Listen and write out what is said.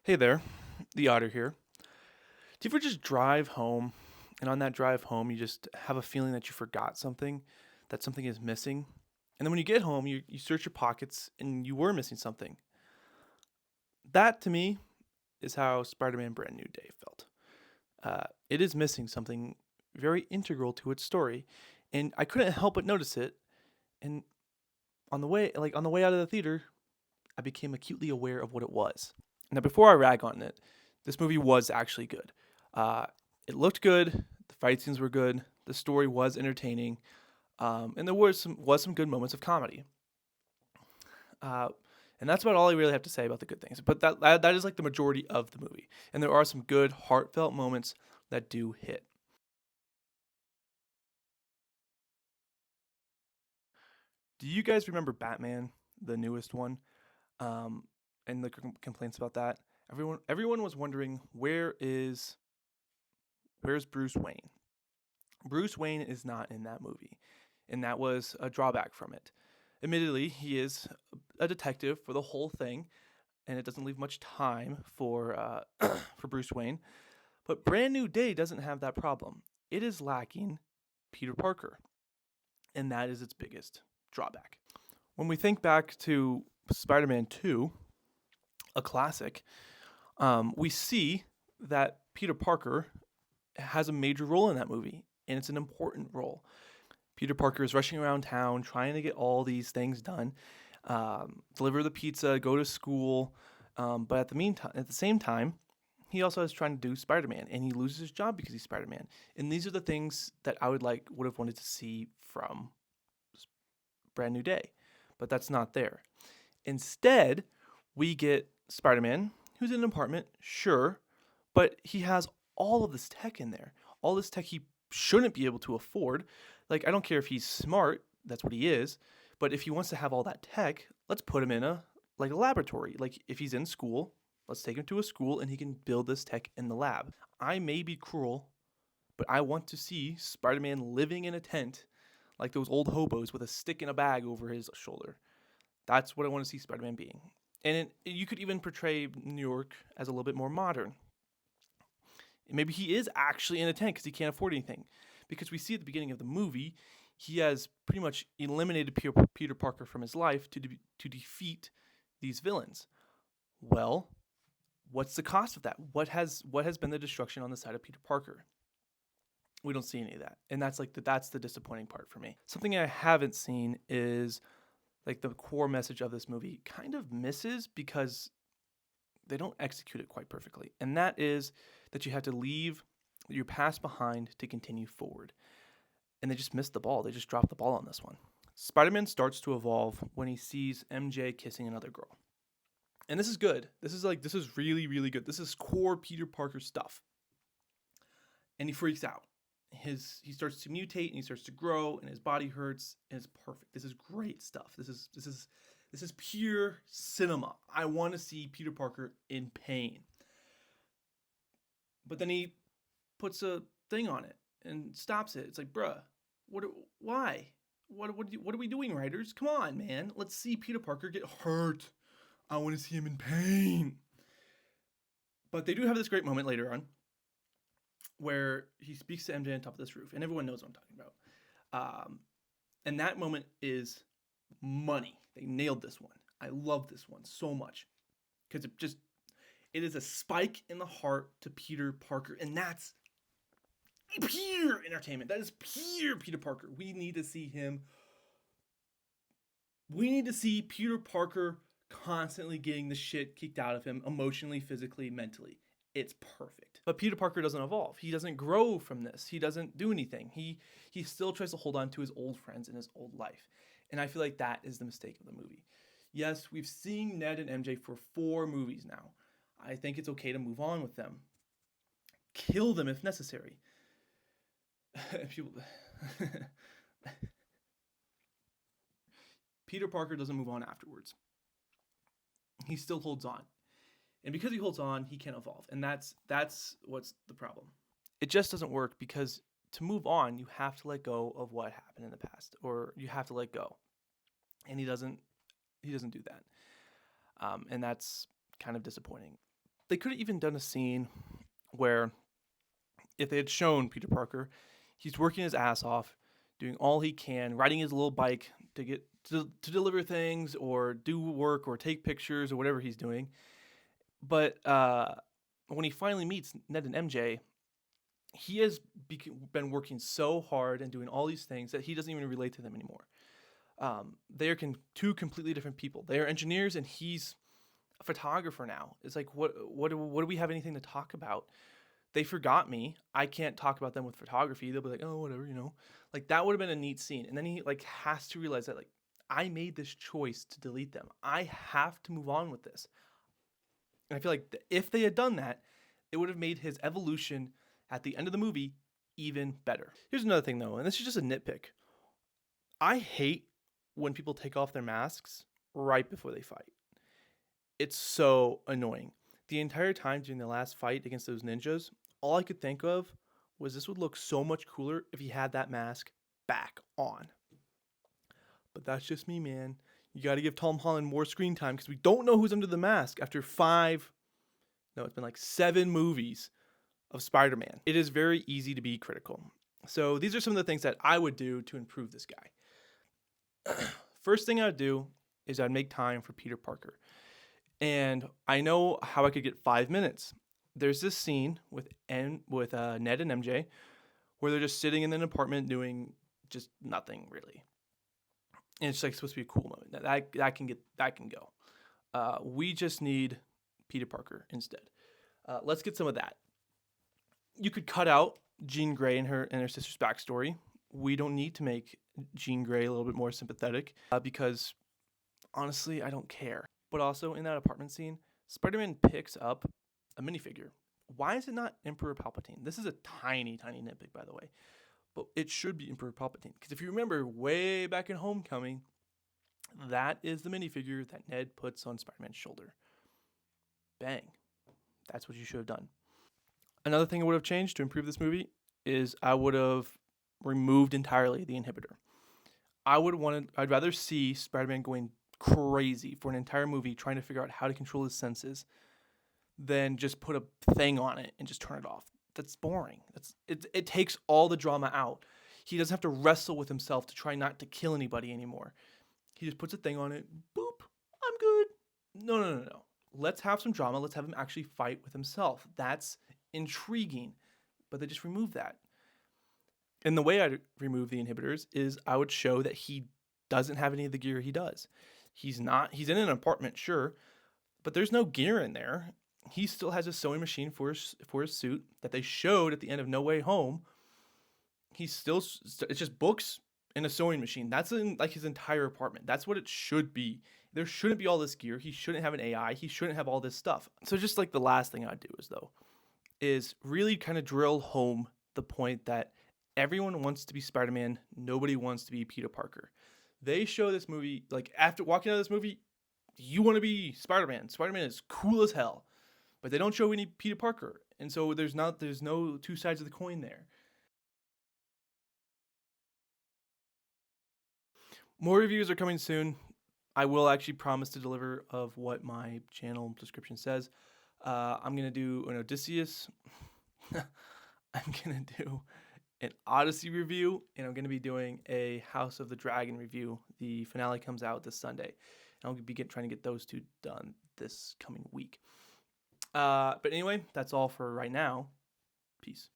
Hey there, the Otter here. Do you ever just drive home, and on that drive home, you just have a feeling that you forgot something, that something is missing? And then when you get home, you search your pockets and you were missing something. That, to me, is how Spider Man Brand New Day felt. It is missing something very integral to its story, and I couldn't help but notice it. And on the way out of the theater, I became acutely aware of what it was. Now, before I rag on it, this movie was actually good. Uh, it looked good. The fight scenes were good. The story was entertaining, and there was some good moments of comedy. Uh, and that's about all I really have to say about the good things. But that is like the majority of the movie, and there are some good, heartfelt moments that do hit. Do you guys remember Batman, the newest one? Um, and the complaints about that. Everyone was wondering where's Bruce Wayne. Bruce Wayne is not in that movie, and that was a drawback from it. Admittedly, he is a detective for the whole thing, and it doesn't leave much time for for Bruce Wayne. But Brand New Day doesn't have that problem. It is lacking Peter Parker, and that is its biggest drawback. When we think back to Spider-Man 2, a classic, we see that Peter Parker has a major role in that movie, and it's an important role. Peter Parker is rushing around town trying to get all these things done, deliver the pizza, go to school, but at the same time, he also is trying to do Spider-Man, and he loses his job because he's Spider-Man. And these are the things that I would have wanted to see from Brand New Day, but that's not there. Instead, we get Spider-Man, who's in an apartment, sure, but he has all of this tech in there, all this tech he shouldn't be able to afford. Like, I don't care if he's smart, that's what he is, but if he wants to have all that tech, let's put him in a laboratory. Like, if he's in school, let's take him to a school and he can build this tech in the lab. I may be cruel, but I want to see Spider-Man living in a tent like those old hobos with a stick in a bag over his shoulder. That's what I want to see Spider-Man being. And you could even portray New York as a little bit more modern. Maybe he is actually in a tent because he can't afford anything. Because we see at the beginning of the movie, he has pretty much eliminated Peter Parker from his life to defeat these villains. Well, what's the cost of that? What has been the destruction on the side of Peter Parker? We don't see any of that, and that's the disappointing part for me. Something I haven't seen is like the core message of this movie kind of misses because they don't execute it quite perfectly, and that is that you have to leave your past behind to continue forward. And they just missed the ball. They just dropped the ball on this one. Spider-Man starts to evolve when he sees MJ kissing another girl. And this is good. This is really, really good. This is core Peter Parker stuff. And he freaks out. He starts to mutate and he starts to grow and his body hurts and it's perfect. This is great stuff. This is pure cinema. I want to see Peter Parker in pain. But then he puts a thing on it and stops it. It's like, bruh, why? What are we doing, writers? Come on, man. Let's see Peter Parker get hurt. I want to see him in pain. But they do have this great moment later on where he speaks to MJ on top of this roof, and everyone knows what I'm talking about. And that moment is money. They nailed this one. I love this one so much because it is a spike in the heart to Peter Parker, and that's pure entertainment. That is pure Peter Parker. We need to see him. We need to see Peter Parker constantly getting the shit kicked out of him emotionally, physically, mentally. It's perfect. But Peter Parker doesn't evolve. He doesn't grow from this. He doesn't do anything. He still tries to hold on to his old friends and his old life. And I feel like that is the mistake of the movie. Yes, we've seen Ned and MJ for 4 movies now. I think it's okay to move on with them. Kill them if necessary. People Peter Parker doesn't move on afterwards. He still holds on. And because he holds on, he can't evolve. And that's what's the problem. It just doesn't work because to move on, you have to let go of what happened in the past, or you have to let go. And he doesn't do that. And that's kind of disappointing. They could have even done a scene where if they had shown Peter Parker, he's working his ass off, doing all he can, riding his little bike to get to deliver things or do work or take pictures or whatever he's doing. But when he finally meets Ned and MJ, he has been working so hard and doing all these things that he doesn't even relate to them anymore. They are two completely different people. They are engineers, and he's a photographer now. It's like, what do we have anything to talk about? They forgot me. I can't talk about them with photography. They'll be like, oh, whatever, Like, that would have been a neat scene. And then he like has to realize that, like, I made this choice to delete them. I have to move on with this. And I feel like if they had done that, it would have made his evolution at the end of the movie even better. Here's another thing, though, and this is just a nitpick. I hate when people take off their masks right before they fight. It's so annoying. The entire time during the last fight against those ninjas, all I could think of was this would look so much cooler if he had that mask back on. But that's just me, man. You got to give Tom Holland more screen time because we don't know who's under the mask after it's been like 7 movies of Spider-Man. It is very easy to be critical. So these are some of the things that I would do to improve this guy. First thing I'd do is I'd make time for Peter Parker. And I know how I could get 5 minutes. There's this scene with Ned and MJ where they're just sitting in an apartment doing just nothing really. And it's like supposed to be a cool moment. That can go. We just need Peter Parker instead. Let's get some of that. You could cut out Jean Grey and her sister's backstory. We don't need to make Jean Grey a little bit more sympathetic because honestly, I don't care. But also in that apartment scene, Spider-Man picks up a minifigure. Why is it not Emperor Palpatine? This is a tiny, tiny nitpick, by the way. But it should be Emperor Palpatine. Because if you remember way back in Homecoming, that is the minifigure that Ned puts on Spider-Man's shoulder. Bang. That's what you should have done. Another thing I would have changed to improve this movie is I would have removed entirely the inhibitor. I'd rather see Spider-Man going crazy for an entire movie trying to figure out how to control his senses than just put a thing on it and just turn it off. That's boring. It takes all the drama out. He doesn't have to wrestle with himself to try not to kill anybody anymore. He just puts a thing on it. Boop. I'm good. No. Let's have some drama. Let's have him actually fight with himself. That's intriguing. But they just remove that. And the way I'd remove the inhibitors is I would show that he doesn't have any of the gear he does. He's in an apartment, sure, but there's no gear in there. He still has a sewing machine for his suit that they showed at the end of No Way Home. It's just books and a sewing machine. That's in like his entire apartment. That's what it should be. There shouldn't be all this gear. He shouldn't have an AI. He shouldn't have all this stuff. So just like the last thing I'd do is really kind of drill home the point that everyone wants to be Spider-Man. Nobody wants to be Peter Parker. They show this movie, like after walking out of this movie, you want to be Spider-Man. Spider-Man is cool as hell. But they don't show any Peter Parker. And so there's no two sides of the coin there. More reviews are coming soon. I will actually promise to deliver of what my channel description says. I'm going to do an Odysseus. I'm going to do an Odyssey review, and I'm going to be doing a House of the Dragon review. The finale comes out this Sunday. And I'll be trying to get those two done this coming week. But anyway, that's all for right now. Peace.